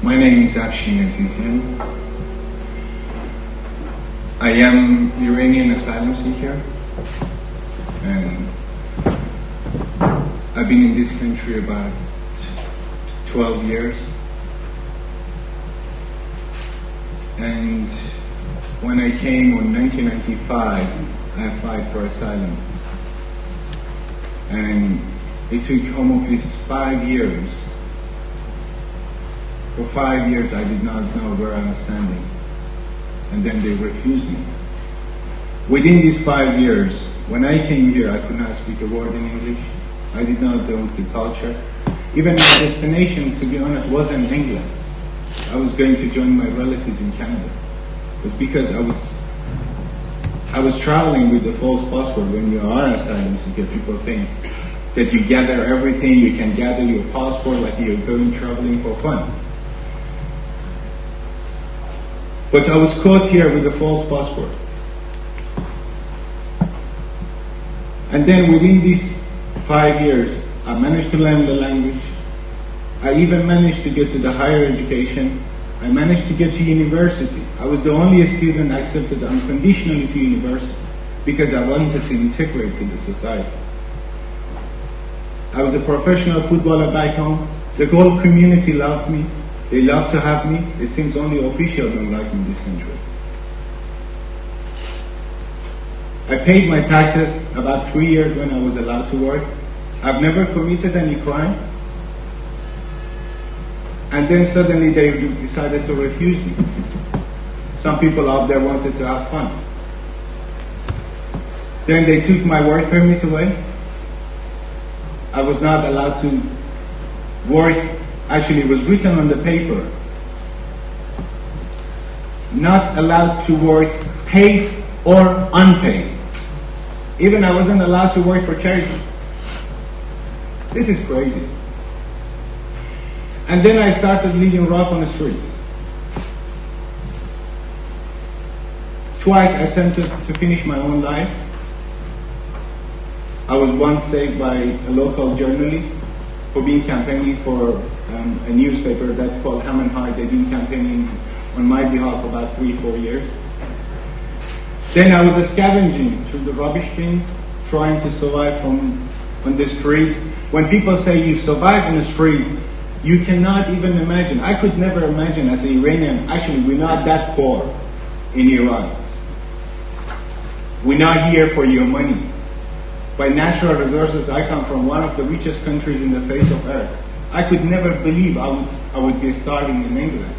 My name is Afshin Azizian. I am Iranian asylum seeker, and I've been in this country about 12 years. And when I came in 1995, I applied for asylum. And it took Home Office 5 years. For 5 years, I did not know where I was standing. And then they refused me. Within these 5 years, when I came here, I could not speak a word in English. I did not know the culture. Even my destination, to be honest, wasn't England. I was going to join my relatives in Canada. It was because I was traveling with a false passport. When you are an asylum seeker, people think that you gather everything, you can gather your passport like you're going traveling for fun. But I was caught here with a false passport. And then within these 5 years, I managed to learn the language. I even managed to get to the higher education. I managed to get to university. I was the only student accepted unconditionally to university because I wanted to integrate to the society. I was a professional footballer back home. The whole community loved me. They love to have me. It seems only officials don't like me in this country. I paid my taxes about 3 years when I was allowed to work. I've never committed any crime. And then suddenly they decided to refuse me. Some people out there wanted to have fun. Then they took my work permit away. I was not allowed to work. Actually, it was written on the paper. Not allowed to work paid or unpaid. Even I wasn't allowed to work for charity. This is crazy. And then I started living rough on the streets. Twice I attempted to finish my own life. I was once saved by a local journalist for being campaigning for a newspaper that's called Ham and High. They've been campaigning on my behalf for about 3-4 years. Then I was scavenging through the rubbish bins, trying to survive on the streets. When people say you survive in the street, you cannot even imagine. I could never imagine as an Iranian, actually we're not that poor in Iran. We're not here for your money. By natural resources, I come from one of the richest countries in the face of earth. I could never believe I would be starving in England.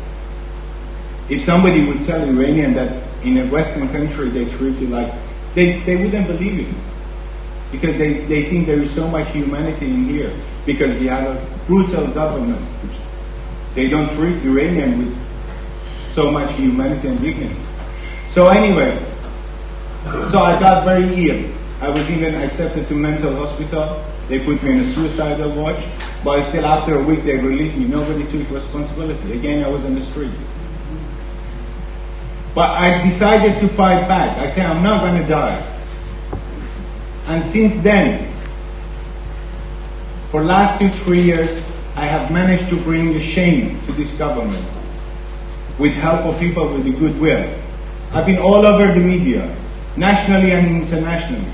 If somebody would tell Iranian that in a Western country they treat you like, they wouldn't believe it. Because they think there is so much humanity in here. Because we have a brutal government. They don't treat Iranian with so much humanity and dignity. So anyway, so I got very ill. I was even accepted to mental hospital. They put me in a suicidal watch. But still after a week they released me. Nobody took responsibility. Again, I was on the street. But I decided to fight back. I said, I'm not going to die. And since then, for last 2-3 years, I have managed to bring a shame to this government with help of people with the goodwill. I've been all over the media, nationally and internationally,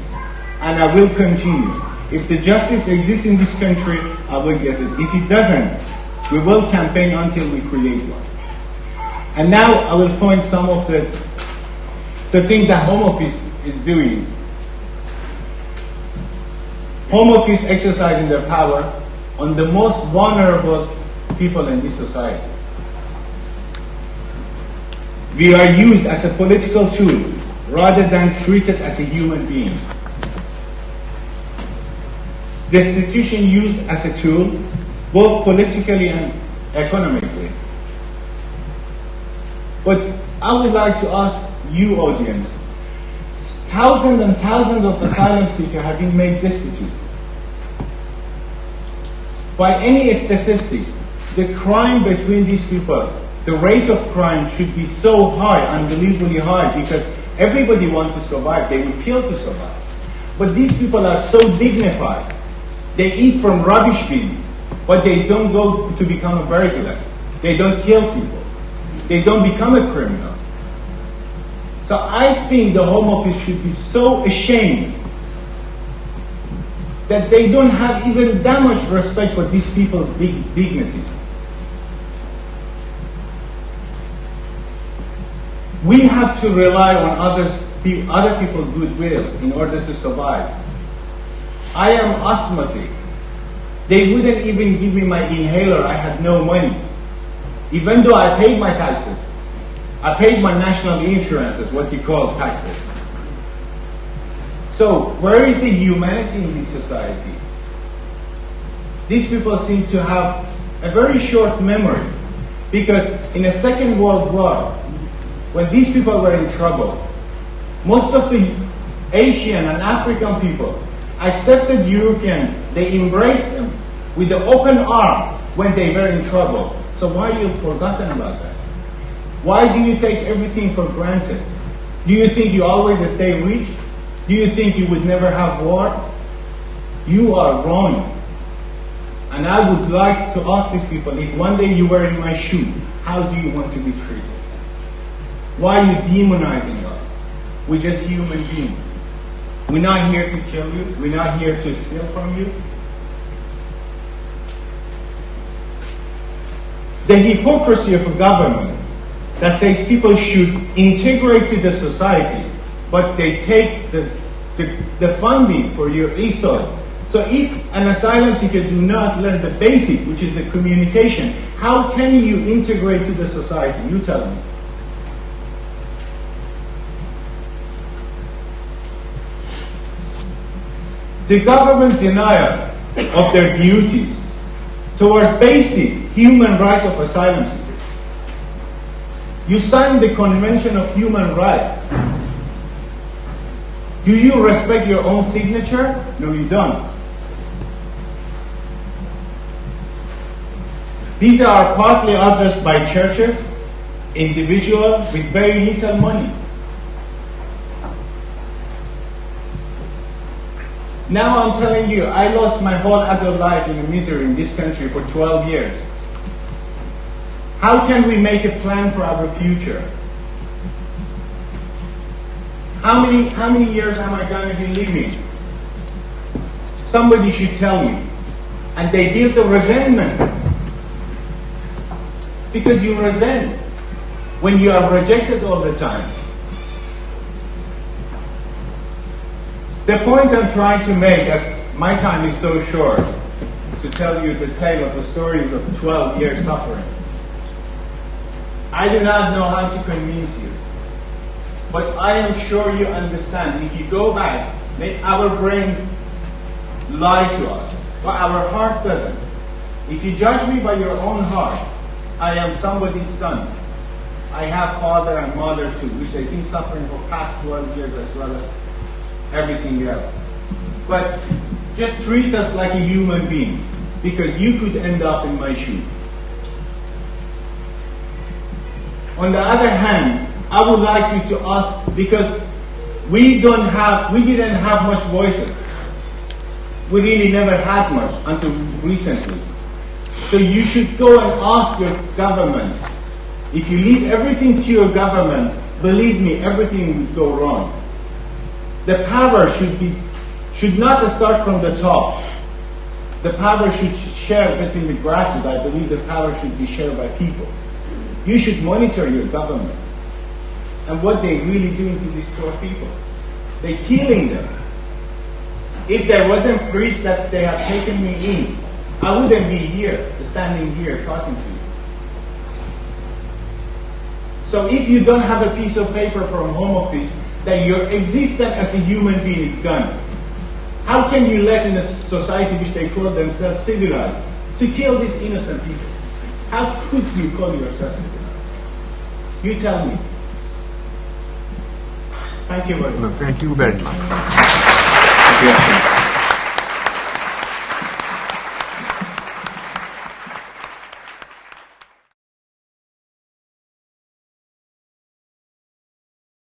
and I will continue. If the justice exists in this country, I will get it. If it doesn't, we will campaign until we create one. And now I will point some of the things that Home Office is doing. Home Office exercising their power on the most vulnerable people in this society. We are used as a political tool rather than treated as a human being. Destitution used as a tool, both politically and economically. But I would like to ask you, audience, thousands and thousands of asylum seekers have been made destitute. By any statistic, the crime between these people, the rate of crime should be so high, unbelievably high, because everybody wants to survive. They will kill to survive. But these people are so dignified. They eat from rubbish bins, but they don't go to become a burglar. They don't kill people. They don't become a criminal. So I think the Home Office should be so ashamed that they don't have even that much respect for these people's dignity. We have to rely on other people's goodwill in order to survive. I am asthmatic. They wouldn't even give me my inhaler. I had no money. Even though I paid my taxes. I paid my national insurances, what you call taxes. So, where is the humanity in this society? These people seem to have a very short memory. Because in the Second World War, when these people were in trouble, most of the Asian and African people accepted Europeans. They embraced them with the open arm when they were in trouble. So why are you forgotten about that? Why do you take everything for granted? Do you think you always stay rich? Do you think you would never have war? You are wrong. And I would like to ask these people, if one day you were in my shoe, how do you want to be treated? Why are you demonizing us? We're just human beings. We're not here to kill you. We're not here to steal from you. The hypocrisy of a government that says people should integrate to the society, but they take the funding for your ESOL. So if an asylum seeker do not learn the basic, which is the communication, how can you integrate to the society? You tell me. The government denial of their duties towards basic human rights of asylum seekers. You signed the Convention of Human Rights. Do you respect your own signature? No, you don't. These are partly addressed by churches, individuals with very little money. Now I'm telling you, I lost my whole adult life in misery in this country for 12 years. How can we make a plan for our future? How many years am I going to be living? Somebody should tell me. And they build a resentment. Because you resent when you are rejected all the time. The point I'm trying to make, as my time is so short, to tell you the tale of the stories of 12 years suffering. I do not know how to convince you, but I am sure you understand. If you go back, our brains lie to us, but our heart doesn't. If you judge me by your own heart, I am somebody's son. I have father and mother too, which they've been suffering for past 12 years as well as everything else. But just treat us like a human being, because you could end up in my shoe. On the other hand, I would like you to ask, because we didn't have much voices. We really never had much until recently. So you should go and ask your government. If you leave everything to your government, believe me, everything will go wrong. The power should not start from the top. The power should share between the grassroots. I believe the power should be shared by people. You should monitor your government and what they're really doing to these poor people. They're killing them. If there wasn't priests that they have taken me in, I wouldn't be here, standing here talking to you. So if you don't have a piece of paper from Home Office that your existence as a human being is gone, how can you let in a society which they call themselves civilized to kill these innocent people? How could you call yourself civilized? You tell me. Thank you very much. Thank you very much. Thank you.